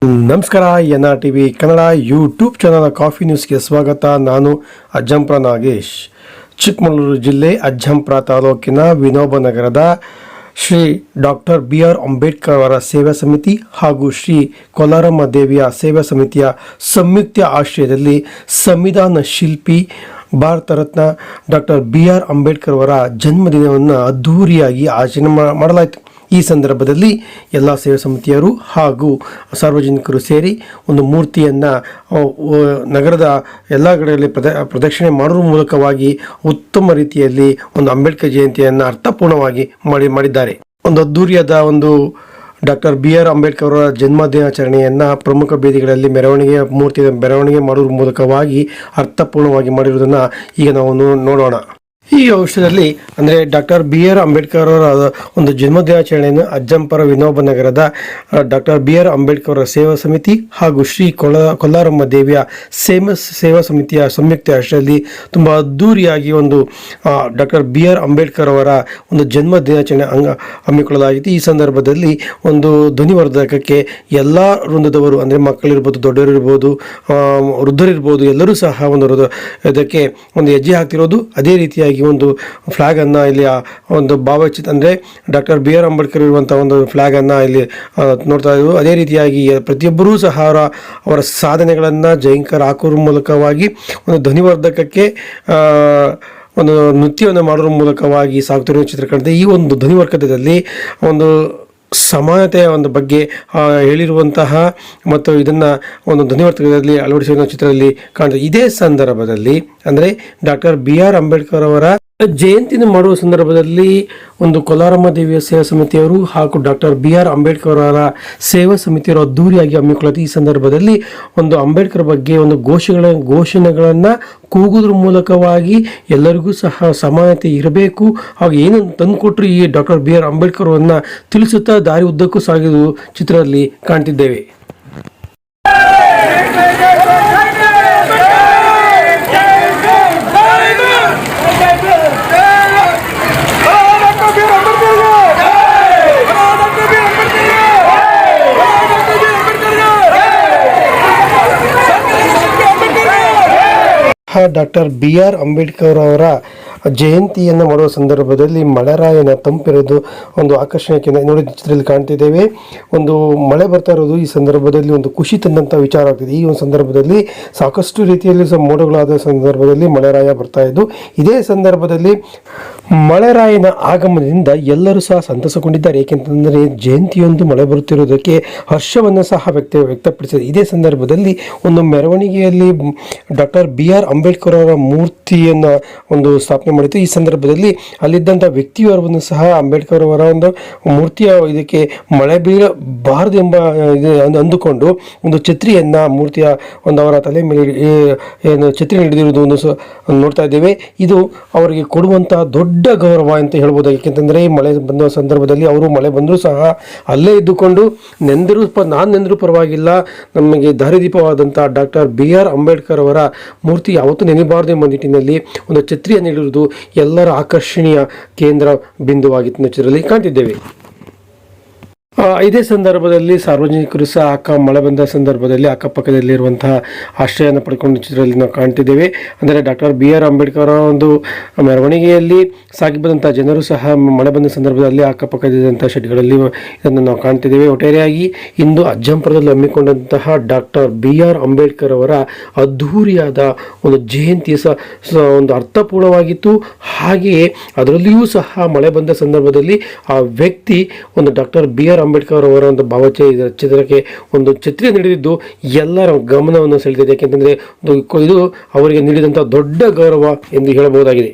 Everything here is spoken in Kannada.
ನಮಸ್ಕಾರ. NR TV Kannada YouTube channel coffee ನ್ಯೂಸ್ಗೆ ಸ್ವಾಗತ. ನಾನು ಅಜ್ಜಂಪುರ ನಾಗೇಶ್. ಚಿಕ್ಕಮಗಳೂರು ಜಿಲ್ಲೆ ಅಜ್ಜಂಪುರ ತಾಲೂಕಿನ ವಿನೋಬ ನಗರದ ಶ್ರೀ ಡಾಕ್ಟರ್ BR ಅಂಬೇಡ್ಕರ್ ಅವರ ಸೇವಾ ಸಮಿತಿ ಹಾಗೂ ಶ್ರೀ ಕೊಲಾರಮ್ಮ ದೇವಿಯ ಸೇವಾ ಸಮಿತಿಯ ಸಂಯುಕ್ತ ಆಶ್ರಯದಲ್ಲಿ ಸಂವಿಧಾನ ಶಿಲ್ಪಿ ಭಾರತ ರತ್ನ ಡಾಕ್ಟರ್ BR ಅಂಬೇಡ್ಕರ್ ಅವರ ಜನ್ಮದಿನವನ್ನು ಅದ್ಧೂರಿಯಾಗಿ ಆಚರಣೆ ಮಾಡಲಾಯಿತು. ಈ ಸಂದರ್ಭದಲ್ಲಿ ಎಲ್ಲ ಸೇವಾ ಸಮಿತಿಯರು ಹಾಗೂ ಸಾರ್ವಜನಿಕರು ಸೇರಿ ಒಂದು ಮೂರ್ತಿಯನ್ನು ನಗರದ ಎಲ್ಲ ಕಡೆಯಲ್ಲಿ ಪ್ರದಕ್ಷಿಣೆ ಮಾಡುವ ಮೂಲಕವಾಗಿ ಉತ್ತಮ ರೀತಿಯಲ್ಲಿ ಒಂದು ಅಂಬೇಡ್ಕರ್ ಜಯಂತಿಯನ್ನು ಅರ್ಥಪೂರ್ಣವಾಗಿ ಮಾಡಿದ್ದಾರೆ. ಒಂದು ಅದ್ಧೂರಿಯಾದ ಒಂದು ಡಾಕ್ಟರ್ BR ಅಂಬೇಡ್ಕರ್ ಅವರ ಜನ್ಮದಿನಾಚರಣೆಯನ್ನು ಪ್ರಮುಖ ಬೀದಿಗಳಲ್ಲಿ ಮೂರ್ತಿಯ ಮೆರವಣಿಗೆ ಮಾಡುವ ಮೂಲಕವಾಗಿ ಅರ್ಥಪೂರ್ಣವಾಗಿ ಮಾಡಿರುವುದನ್ನು ಈಗ ನಾವು ನೋಡೋಣ. ಈ ವಿಷಯದಲ್ಲಿ ಅಂದರೆ ಡಾಕ್ಟರ್ BR ಅಂಬೇಡ್ಕರ್ ಅವರ ಒಂದು ಜನ್ಮದಿನಾಚರಣೆಯನ್ನು ಅಜ್ಜಂಪುರ ವಿನೋಬ ನಗರದ ಡಾಕ್ಟರ್ BR ಅಂಬೇಡ್ಕರ್ ಅವರ ಸೇವಾ ಸಮಿತಿ ಹಾಗೂ ಶ್ರೀ ಕೊಲಾರಮ್ಮ ದೇವಿಯ ಸೇವಾ ಸಮಿತಿಯ ಸಂಯುಕ್ತ ಆಶ್ರಯದಲ್ಲಿ ತುಂಬ ಅದ್ಧೂರಿಯಾಗಿ ಒಂದು ಡಾಕ್ಟರ್ BR ಅಂಬೇಡ್ಕರ್ ಅವರ ಒಂದು ಜನ್ಮ ದಿನಾಚರಣೆ ಹಮ್ಮಿಕೊಳ್ಳಲಾಗಿತ್ತು. ಈ ಸಂದರ್ಭದಲ್ಲಿ ಒಂದು ಧ್ವನಿವರ್ಧಕಕ್ಕೆ ಎಲ್ಲ ವೃಂದದವರು ಅಂದರೆ ಮಕ್ಕಳಿರ್ಬೋದು, ದೊಡ್ಡವರಿರ್ಬೋದು, ವೃದ್ಧರಿರ್ಬೋದು, ಎಲ್ಲರೂ ಸಹ ಇದಕ್ಕೆ ಒಂದು ಹೆಜ್ಜೆ ಹಾಕ್ತಿರೋದು. ಅದೇ ರೀತಿಯಾಗಿ ಒಂದು ಫ್ಲಾಗ್ ಅನ್ನು ಇಲ್ಲಿ ಒಂದು ಭಾವಚಿತ್ರ ಅಂದರೆ ಡಾಕ್ಟರ್ BR ಅಂಬೇಡ್ಕರ್ ಇರುವಂಥ ಒಂದು ಫ್ಲಾಗ್ ಅನ್ನು ಇಲ್ಲಿ ನೋಡ್ತಾ ಇದ್ದೀವಿ. ಅದೇ ರೀತಿಯಾಗಿ ಪ್ರತಿಯೊಬ್ಬರೂ ಸಹ ಅವರ ಸಾಧನೆಗಳನ್ನು ಜಯಂಕರ ಹಾಕುವ ಮೂಲಕವಾಗಿ ಒಂದು ಧ್ವನಿವರ್ಧಕಕ್ಕೆ ಒಂದು ನೃತ್ಯವನ್ನು ಮಾಡುವ ಮೂಲಕವಾಗಿ ಸಾಗುತ್ತಿರುವ ಚಿತ್ರ ಕಾಣುತ್ತೆ. ಈ ಒಂದು ಧ್ವನಿವರ್ಧಕದಲ್ಲಿ ಒಂದು ಸಮಾನತೆಯ ಒಂದು ಬಗ್ಗೆ ಹೇಳಿರುವಂತಹ ಮತ್ತು ಇದನ್ನು ಒಂದು ಧ್ವನಿವರ್ಧಕದಲ್ಲಿ ಅಳವಡಿಸಿರುವ ಚಿತ್ರದಲ್ಲಿ ಕಾಣುತ್ತೆ. ಇದೇ ಸಂದರ್ಭದಲ್ಲಿ ಅಂದರೆ ಡಾಕ್ಟರ್ BR ಅಂಬೇಡ್ಕರ್ ಅವರ ಜಯಂತಿಯನ್ನು ಮಾಡುವ ಸಂದರ್ಭದಲ್ಲಿ ಒಂದು ಕೊಲಾರಮ್ಮ ದೇವಿಯ ಸೇವಾ ಸಮಿತಿಯವರು ಹಾಗೂ ಡಾಕ್ಟರ್ BR ಅಂಬೇಡ್ಕರ್ ಅವರ ಸೇವಾ ಸಮಿತಿಯವರು ಅದ್ದೂರಿಯಾಗಿ ಹಮ್ಮಿಕೊಳ್ಳುತ್ತೆ. ಈ ಸಂದರ್ಭದಲ್ಲಿ ಒಂದು ಅಂಬೇಡ್ಕರ್ ಬಗ್ಗೆ ಒಂದು ಘೋಷಣೆಗಳನ್ನು ಕೂಗುವುದ್ರ ಮೂಲಕವಾಗಿ ಎಲ್ಲರಿಗೂ ಸಹ ಸಮಾನತೆ ಇರಬೇಕು ಹಾಗೂ ಏನನ್ನು ತಂದುಕೊಟ್ರು ಈ ಡಾಕ್ಟರ್ BR ಅಂಬೇಡ್ಕರ್ ಅವರನ್ನು ತಿಳಿಸುತ್ತಾ ದಾರಿ ಉದ್ದಕ್ಕೂ ಸಾಗಿದ ಚಿತ್ರದಲ್ಲಿ ಕಾಣ್ತಿದ್ದೇವೆ. ಡಾಕ್ಟರ್ BR ಅಂಬೇಡ್ಕರ್ ಅವರ ಜಯಂತಿಯನ್ನು ಮಾಡುವ ಸಂದರ್ಭದಲ್ಲಿ ಮಳೆರಾಯನ ತಂಪಿರೋದು ಒಂದು ಆಕರ್ಷಣೆಗೆ ನೋಡಿ ಚಿತ್ರದಲ್ಲಿ ಕಾಣ್ತಿದ್ದೇವೆ. ಒಂದು ಮಳೆ ಬರ್ತಾ ಇರೋದು ಈ ಸಂದರ್ಭದಲ್ಲಿ ಒಂದು ಖುಷಿ ತಂದಂಥ ವಿಚಾರ ಆಗ್ತಿದೆ. ಈ ಒಂದು ಸಂದರ್ಭದಲ್ಲಿ ಸಾಕಷ್ಟು ರೀತಿಯಲ್ಲಿ ಮೋಡಗಳಾದ ಸಂದರ್ಭದಲ್ಲಿ ಮಳೆರಾಯ ಬರ್ತಾ ಇದ್ದು, ಇದೇ ಸಂದರ್ಭದಲ್ಲಿ ಮಳೆರಾಯನ ಆಗಮನದಿಂದ ಎಲ್ಲರೂ ಸಹ ಸಂತಸಗೊಂಡಿದ್ದಾರೆ. ಏಕೆಂತಂದರೆ ಜಯಂತಿಯೊಂದು ಮಳೆ ಬರುತ್ತಿರುವುದಕ್ಕೆ ಹರ್ಷವನ್ನು ಸಹ ವ್ಯಕ್ತಪಡಿಸಿದೆ. ಇದೇ ಸಂದರ್ಭದಲ್ಲಿ ಒಂದು ಮೆರವಣಿಗೆಯಲ್ಲಿ ಡಾಕ್ಟರ್ BR ಅಂಬೇಡ್ಕರ್ ಅವರ ಮೂರ್ತಿಯನ್ನು ಒಂದು ಸ್ಥಾಪನೆ ಮಾಡಿತ್ತು. ಈ ಸಂದರ್ಭದಲ್ಲಿ ಅಲ್ಲಿದ್ದಂಥ ವ್ಯಕ್ತಿಯವರನ್ನು ಸಹ ಅಂಬೇಡ್ಕರ್ ಅವರ ಒಂದು ಮೂರ್ತಿಯ ಇದಕ್ಕೆ ಮಳೆ ಬೀಳಬಾರದು ಎಂಬ ಅಂದುಕೊಂಡು ಒಂದು ಛತ್ರಿಯನ್ನು ಮೂರ್ತಿಯ ಒಂದು ಅವರ ತಲೆ ಮೇಲೆ ಏನು ಛತ್ರಿ ಹಿಡಿದಿರುವುದು ನೋಡ್ತಾ ಇದ್ದೇವೆ. ಇದು ಅವರಿಗೆ ಕೊಡುವಂತಹ ದೊಡ್ಡ ಗೌರವ ಅಂತ ಹೇಳ್ಬೋದು. ಏಕೆಂತಂದರೆ ಮಳೆ ಬಂದ ಸಂದರ್ಭದಲ್ಲಿ ಅವರು ಮಳೆ ಬಂದರೂ ಸಹ ಅಲ್ಲೇ ಇದ್ದುಕೊಂಡು ನಾನು ನೆಂದರೂ ಪರವಾಗಿಲ್ಲ, ನಮಗೆ ದಾರಿದೀಪವಾದಂಥ ಡಾಕ್ಟರ್ BR ಅಂಬೇಡ್ಕರ್ ಅವರ ಮೂರ್ತಿ ಯಾವತ್ತೂ ನೆನೆಬಾರದು ಎಂಬ ನಿಟ್ಟಿನಲ್ಲಿ ಒಂದು ಛತ್ರಿಯನ್ನು ನೀಡಿರುವುದು ಎಲ್ಲರ ಆಕರ್ಷಣೀಯ ಕೇಂದ್ರ ಬಿಂದುವಾಗಿತ್ತು ಚಿತ್ರದಲ್ಲಿ ಕಾಣ್ತಿದ್ದೇವೆ. ಇದೇ ಸಂದರ್ಭದಲ್ಲಿ ಸಾರ್ವಜನಿಕರು ಸಹ ಮಳೆ ಬಂದ ಸಂದರ್ಭದಲ್ಲಿ ಅಕ್ಕಪಕ್ಕದಲ್ಲಿರುವಂತಹ ಆಶ್ರಯನ ಪಡ್ಕೊಂಡು ಚಿತ್ರದಲ್ಲಿ ನಾವು ಕಾಣ್ತಿದ್ದೇವೆ. ಅಂದರೆ ಡಾಕ್ಟರ್ BR ಅಂಬೇಡ್ಕರ್ ಒಂದು ಮೆರವಣಿಗೆಯಲ್ಲಿ ಸಾಗಿ ಬಂದಂಥ ಜನರು ಸಹ ಮಳೆ ಬಂದ ಸಂದರ್ಭದಲ್ಲಿ ಅಕ್ಕಪಕ್ಕದಿದ್ದಂಥ ಶೆಡ್ಗಳಲ್ಲಿ ಇದನ್ನು ನಾವು ಕಾಣ್ತಿದ್ದೇವೆ. ಒಟ್ಟಾರೆಯಾಗಿ ಇಂದು ಅಜ್ಜಂಪುರದಲ್ಲಿ ಹಮ್ಮಿಕೊಂಡಂತಹ ಡಾಕ್ಟರ್ BR ಅಂಬೇಡ್ಕರ್ ಅವರ ಅದ್ಧೂರಿಯಾದ ಒಂದು ಜಯಂತಿ ಒಂದು ಅರ್ಥಪೂರ್ಣವಾಗಿತ್ತು. ಹಾಗೆಯೇ ಅದರಲ್ಲಿಯೂ ಸಹ ಮಳೆ ಬಂದ ಸಂದರ್ಭದಲ್ಲಿ ಆ ವ್ಯಕ್ತಿ ಒಂದು ಡಾಕ್ಟರ್ BR ಅಂಬೇಡ್ಕರ್ ಅವರ ಒಂದು ಚಿತ್ರಕ್ಕೆ ಒಂದು ಛತ್ರಿ ನೀಡಿದ್ದು ಎಲ್ಲರ ಗಮನವನ್ನು ಸೆಳೆದಿದೆ. ಯಾಕೆಂತಂದರೆ ಇದು ಅವರಿಗೆ ನೀಡಿದಂಥ ದೊಡ್ಡ ಗೌರವ ಎಂದು ಹೇಳಬಹುದಾಗಿದೆ.